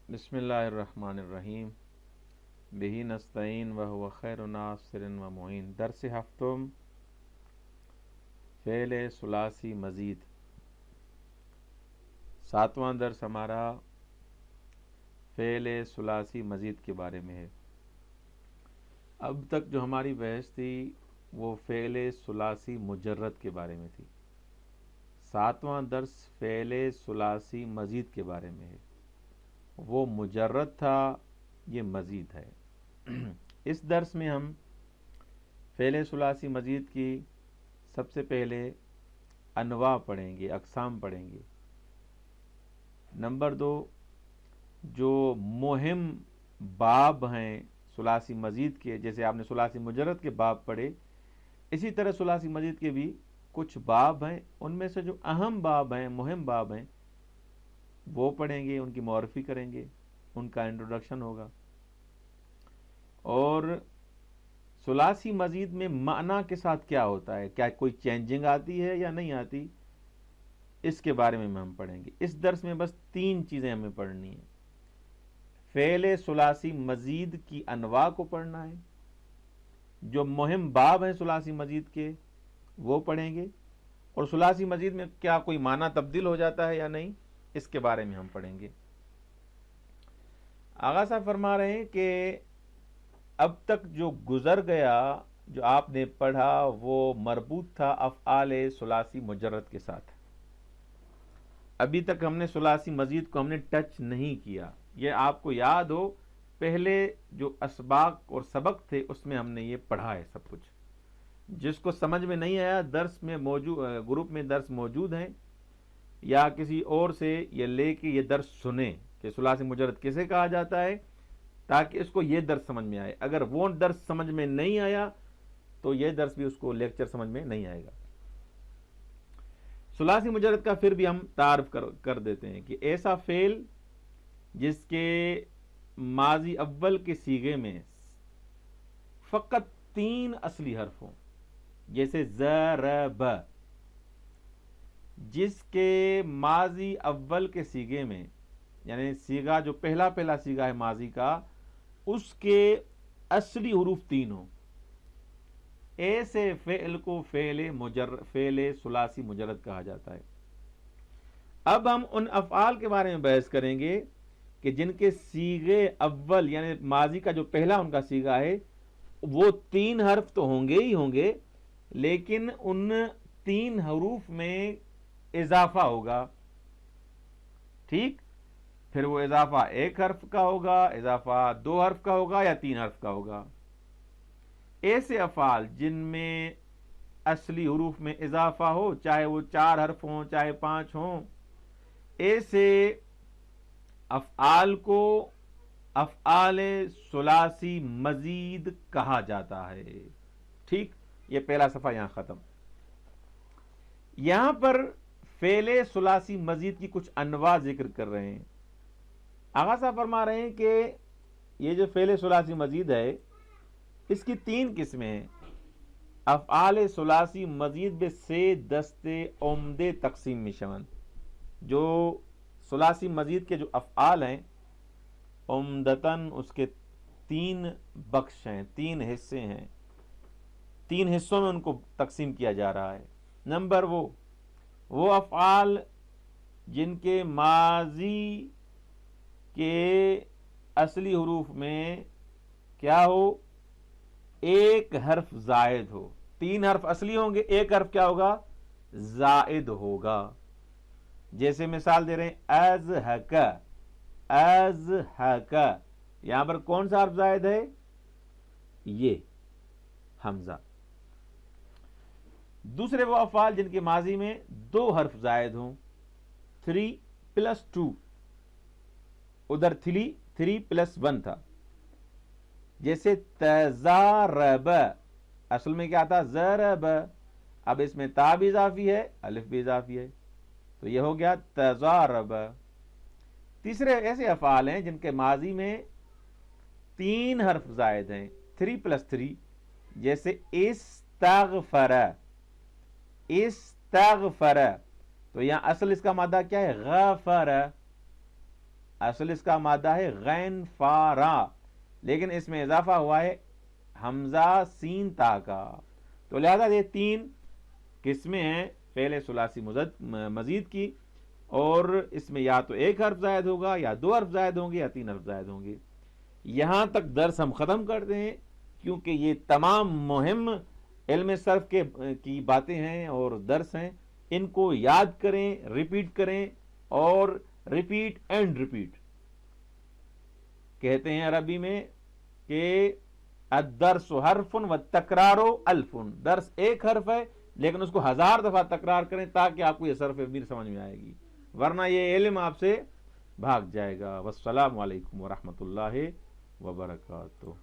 بسم اللہ الرحمن الرحیم بہ نستعین وہو خیر ناصر و معین۔ درس ہفتم فعل ثلاثی مزید، ساتواں درس ہمارا فعل ثلاثی مزید کے بارے میں ہے۔ اب تک جو ہماری بحث تھی وہ فعل ثلاثی مجرد کے بارے میں تھی، ساتواں درس فعل ثلاثی مزید کے بارے میں ہے۔ وہ مجرد تھا، یہ مزید ہے۔ اس درس میں ہم فعل ثلاثی مزید کی سب سے پہلے انواع پڑھیں گے، اقسام پڑھیں گے۔ نمبر 2، جو مہم باب ہیں ثلاثی مزید کے، جیسے آپ نے ثلاثی مجرد کے باب پڑھے، اسی طرح ثلاثی مزید کے بھی کچھ باب ہیں، ان میں سے جو اہم باب ہیں، مہم باب ہیں، وہ پڑھیں گے، ان کی معرفی کریں گے، ان کا انٹروڈکشن ہوگا۔ اور ثلاثی مزید میں معنی کے ساتھ کیا ہوتا ہے، کیا کوئی چینجنگ آتی ہے یا نہیں آتی، اس کے بارے میں ہم پڑھیں گے۔ اس درس میں بس 3 چیزیں ہمیں پڑھنی ہیں۔ فعل ثلاثی مزید کی انواع کو پڑھنا ہے، جو مہم باب ہیں ثلاثی مزید کے وہ پڑھیں گے، اور ثلاثی مزید میں کیا کوئی معنی تبدیل ہو جاتا ہے یا نہیں، اس کے بارے میں ہم پڑھیں گے۔ آغا صاحب فرما رہے ہیں کہ اب تک جو گزر گیا، جو آپ نے پڑھا، وہ مربوط تھا افعال ثلاثی مجرد کے ساتھ۔ ابھی تک ہم نے ثلاثی مزید کو ہم نے ٹچ نہیں کیا۔ یہ آپ کو یاد ہو، پہلے جو اسباق اور سبق تھے اس میں ہم نے یہ پڑھا ہے سب کچھ۔ جس کو سمجھ میں نہیں آیا، درس میں موجود، گروپ میں درس موجود ہیں، یا کسی اور سے یہ لے کے یہ درس سنیں کہ ثلاثی مجرد کسے کہا جاتا ہے، تاکہ اس کو یہ درس سمجھ میں آئے۔ اگر وہ درس سمجھ میں نہیں آیا تو یہ درس بھی اس کو لیکچر سمجھ میں نہیں آئے گا۔ ثلاثی مجرد کا پھر بھی ہم تعارف کر دیتے ہیں کہ ایسا فعل جس کے ماضی اول کے صیغے میں فقط 3 اصلی حرف ہوں، جیسے ضرب، جس کے ماضی اول کے صیغے میں، یعنی صیغہ جو پہلا صیغہ ہے ماضی کا، اس کے اصلی حروف 3 ہوں، ایسے فعل کو فعل ثلاثی مجرد کہا جاتا ہے۔ اب ہم ان افعال کے بارے میں بحث کریں گے کہ جن کے صیغے اول، یعنی ماضی کا جو پہلا ان کا صیغہ ہے، وہ 3 حرف تو ہوں گے ہی ہوں گے، لیکن ان 3 حروف میں اضافہ ہوگا۔ ٹھیک، پھر وہ اضافہ 1 حرف کا ہوگا، اضافہ 2 حرف کا ہوگا، یا 3 حرف کا ہوگا۔ ایسے افعال جن میں اصلی حروف میں اضافہ ہو، چاہے وہ 4 حرف ہوں چاہے 5 ہوں، ایسے افعال کو افعال ثلاثی مزید کہا جاتا ہے۔ ٹھیک، یہ پہلا صفحہ یہاں ختم۔ یہاں پر فعل ثلاثی مزید کی کچھ انواع ذکر کر رہے ہیں۔ آغا صاحب فرما رہے ہیں کہ یہ جو فعل ثلاثی مزید ہے، اس کی 3 قسمیں ہیں۔ افعال ثلاثی مزید بے 3 دستے عمدے تقسیم میشون۔ جو ثلاثی مزید کے جو افعال ہیں، عمدتاً اس کے 3 بخش ہیں، 3 حصے ہیں، 3 حصوں میں ان کو تقسیم کیا جا رہا ہے۔ نمبر وہ افعال جن کے ماضی کے اصلی حروف میں کیا ہو، 1 حرف زائد ہو۔ 3 حرف اصلی ہوں گے، 1 حرف کیا ہوگا، زائد ہوگا۔ جیسے مثال دے رہے ہیں ازحک، ازحک، یہاں پر کون سا حرف زائد ہے، یہ حمزہ۔ دوسرے وہ افعال جن کے ماضی میں 2 حرف زائد ہوں، 3 + 2، ادھر 3 + 1 تھا۔ جیسے تضارب، اصل میں کیا تھا، ضرب، اب اس میں تا بھی اضافی ہے، الف بھی اضافی ہے، تو یہ ہو گیا تضارب۔ تیسرے ایسے افعال ہیں جن کے ماضی میں 3 حرف زائد ہیں، 3 + 3، جیسے استغفر، استغفر، تو یہاں اصل اس کا مادہ کیا ہے، غفر، असल इसका मादा है गैन फारा, लेकिन इसमें इजाफा हुआ है हमजा सीन ता का। तो लिहाजा ये 3 किस्में हैं फ़ेल सुलासी मजीद की, और इसमें या तो 1 हर्फ जायद होगा, या 2 हर्फ जायद होंगे, या 3 हर्फ जायद होंगे। यहां तक दर्स हम ख़त्म करते हैं, क्योंकि ये तमाम मुहिम इल्म सर्फ की बातें हैं और दर्स हैं। इनको याद करें, रिपीट करें, और रिपीट एंड रिपीट। कहते हैं अरबी में कि अद्दर्स हरफुन व तकरारो अल्फुन। दर्स 1 हर्फ है, लेकिन उसको 1000 दफा तकरार करें ताकि आपको यह सर्फ अमीर समझ में आएगी, वरना ये इल्म आपसे भाग जाएगा। वस्सलामु अलैकुम व रहमतुल्लाहि व बरकातुहू।